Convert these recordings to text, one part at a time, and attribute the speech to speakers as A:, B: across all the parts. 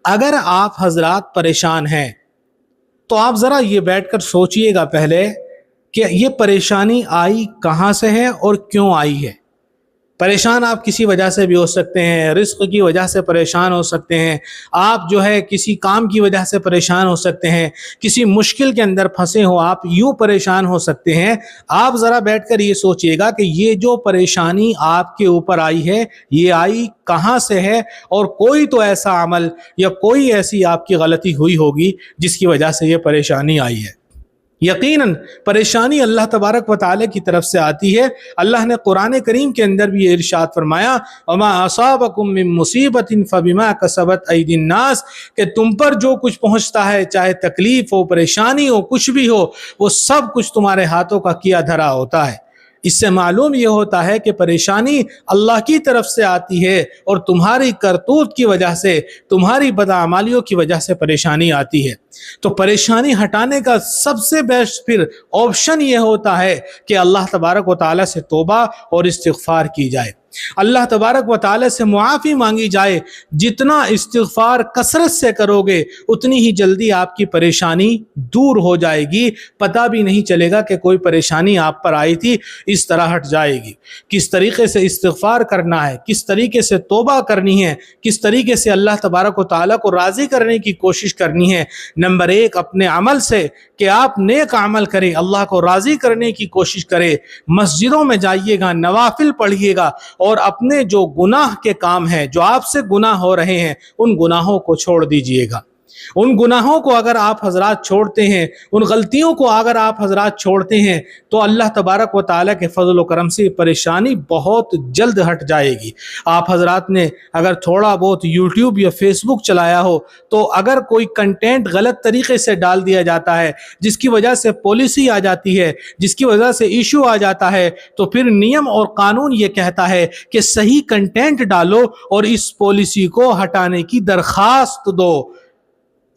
A: اگر آپ حضرات پریشان ہیں تو آپ ذرا یہ بیٹھ کر سوچئے گا پہلے کہ یہ پریشانی آئی کہاں سے ہے اور کیوں آئی ہے۔ پریشان آپ کسی وجہ سے بھی ہو سکتے ہیں، رزق کی وجہ سے پریشان ہو سکتے ہیں، آپ جو ہے کسی کام کی وجہ سے پریشان ہو سکتے ہیں، کسی مشکل کے اندر پھنسے ہو آپ یوں پریشان ہو سکتے ہیں۔ آپ ذرا بیٹھ کر یہ سوچئے گا کہ یہ جو پریشانی آپ کے اوپر آئی ہے یہ آئی کہاں سے ہے، اور کوئی تو ایسا عمل یا کوئی ایسی آپ کی غلطی ہوئی ہوگی جس کی وجہ سے یہ پریشانی آئی ہے۔ یقیناً پریشانی اللہ تبارک و تعالی کی طرف سے آتی ہے۔ اللہ نے قرآن کریم کے اندر بھی یہ ارشاد فرمایا وَمَا أَصَابَكُم مِّن مُّصِيبَةٍ فَبِمَا كَسَبَتْ أَيْدِي النَّاسِ، کہ تم پر جو کچھ پہنچتا ہے، چاہے تکلیف ہو، پریشانی ہو، کچھ بھی ہو، وہ سب کچھ تمہارے ہاتھوں کا کیا دھرا ہوتا ہے۔ اس سے معلوم یہ ہوتا ہے کہ پریشانی اللہ کی طرف سے آتی ہے اور تمہاری کرتوت کی وجہ سے، تمہاری بدعمالیوں کی وجہ سے پریشانی آتی ہے۔ تو پریشانی ہٹانے کا سب سے بیسٹ پھر آپشن یہ ہوتا ہے کہ اللہ تبارک و تعالیٰ سے توبہ اور استغفار کی جائے، اللہ تبارک و تعالیٰ سے معافی مانگی جائے۔ جتنا استغفار کثرت سے کرو گے اتنی ہی جلدی آپ کی پریشانی دور ہو جائے گی، پتہ بھی نہیں چلے گا کہ کوئی پریشانی آپ پر آئی تھی، اس طرح ہٹ جائے گی۔ کس طریقے سے استغفار کرنا ہے، کس طریقے سے توبہ کرنی ہے، کس طریقے سے اللہ تبارک و تعالیٰ کو راضی کرنے کی کوشش کرنی ہے۔ نمبر 1 اپنے عمل سے، کہ آپ نیک عمل کریں، اللہ کو راضی کرنے کی کوشش کریں، مسجدوں میں جائیے گا، نوافل پڑھیے گا، اور اپنے جو گناہ کے کام ہیں، جو آپ سے گناہ ہو رہے ہیں، ان گناہوں کو چھوڑ دیجئے گا۔ ان گناہوں کو اگر آپ حضرات چھوڑتے ہیں، ان غلطیوں کو اگر آپ حضرات چھوڑتے ہیں، تو اللہ تبارک و تعالیٰ کے فضل و کرم سے پریشانی بہت جلد ہٹ جائے گی۔ آپ حضرات نے اگر تھوڑا بہت یوٹیوب یا فیس بک چلایا ہو، تو اگر کوئی کنٹینٹ غلط طریقے سے ڈال دیا جاتا ہے، جس کی وجہ سے پالیسی آ جاتی ہے، جس کی وجہ سے ایشو آ جاتا ہے، تو پھر نیم اور قانون یہ کہتا ہے کہ صحیح کنٹینٹ ڈالو اور اس پالیسی کو ہٹانے کی درخواست دو،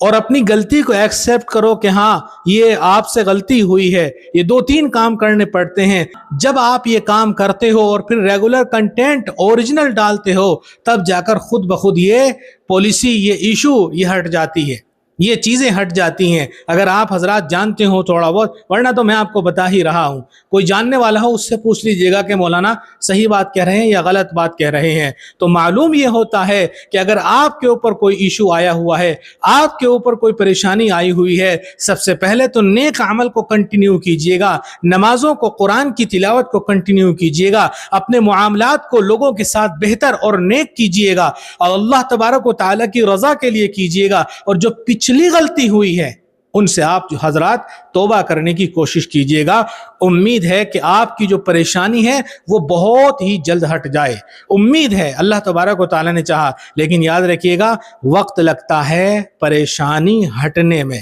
A: اور اپنی غلطی کو ایکسیپٹ کرو کہ ہاں یہ آپ سے غلطی ہوئی ہے۔ یہ 2-3 کام کرنے پڑتے ہیں۔ جب آپ یہ کام کرتے ہو اور پھر ریگولر کنٹینٹ اوریجنل ڈالتے ہو، تب جا کر خود بخود یہ پالیسی، یہ ایشو یہ ہٹ جاتی ہے، یہ چیزیں ہٹ جاتی ہیں۔ اگر آپ حضرات جانتے ہو تھوڑا بہت، ورنہ تو میں آپ کو بتا ہی رہا ہوں، کوئی جاننے والا ہو اس سے پوچھ لیجئے گا کہ مولانا صحیح بات کہہ رہے ہیں یا غلط بات کہہ رہے ہیں۔ تو معلوم یہ ہوتا ہے کہ اگر آپ کے اوپر کوئی ایشو آیا ہوا ہے، آپ کے اوپر کوئی پریشانی آئی ہوئی ہے، سب سے پہلے تو نیک عمل کو کنٹینیو کیجئے گا، نمازوں کو، قرآن کی تلاوت کو کنٹینیو کیجئے گا، اپنے معاملات کو لوگوں کے ساتھ بہتر اور نیک کیجئے گا، اور اللہ تبارک و تعالیٰ کی رضا کے لیے کیجئے گا، اور جو پچھلی غلطی ہوئی ہے ان سے آپ حضرات توبہ کرنے کی کوشش کیجئے گا۔ امید ہے کہ آپ کی جو پریشانی ہے وہ بہت ہی جلد ہٹ جائے، امید ہے، اللہ تبارک و تعالیٰ نے چاہا۔ لیکن یاد رکھیے گا، وقت لگتا ہے پریشانی ہٹنے میں،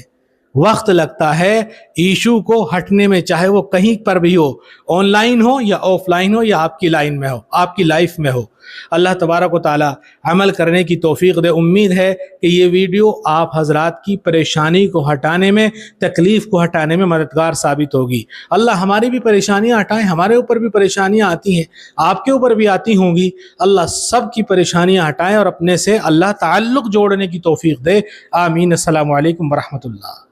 A: وقت لگتا ہے ایشو کو ہٹنے میں، چاہے وہ کہیں پر بھی ہو، آن لائن ہو یا آف لائن ہو یا آپ کی لائن میں ہو، آپ کی لائف میں ہو۔ اللہ تبارک و تعالی عمل کرنے کی توفیق دے۔ امید ہے کہ یہ ویڈیو آپ حضرات کی پریشانی کو ہٹانے میں، تکلیف کو ہٹانے میں مددگار ثابت ہوگی۔ اللہ ہماری بھی پریشانیاں ہٹائیں، ہمارے اوپر بھی پریشانیاں آتی ہیں، آپ کے اوپر بھی آتی ہوں گی، اللہ سب کی پریشانیاں ہٹائیں اور اپنے سے اللہ تعلق جوڑنے کی توفیق دے۔ آمین۔ السلام علیکم ورحمۃ اللہ۔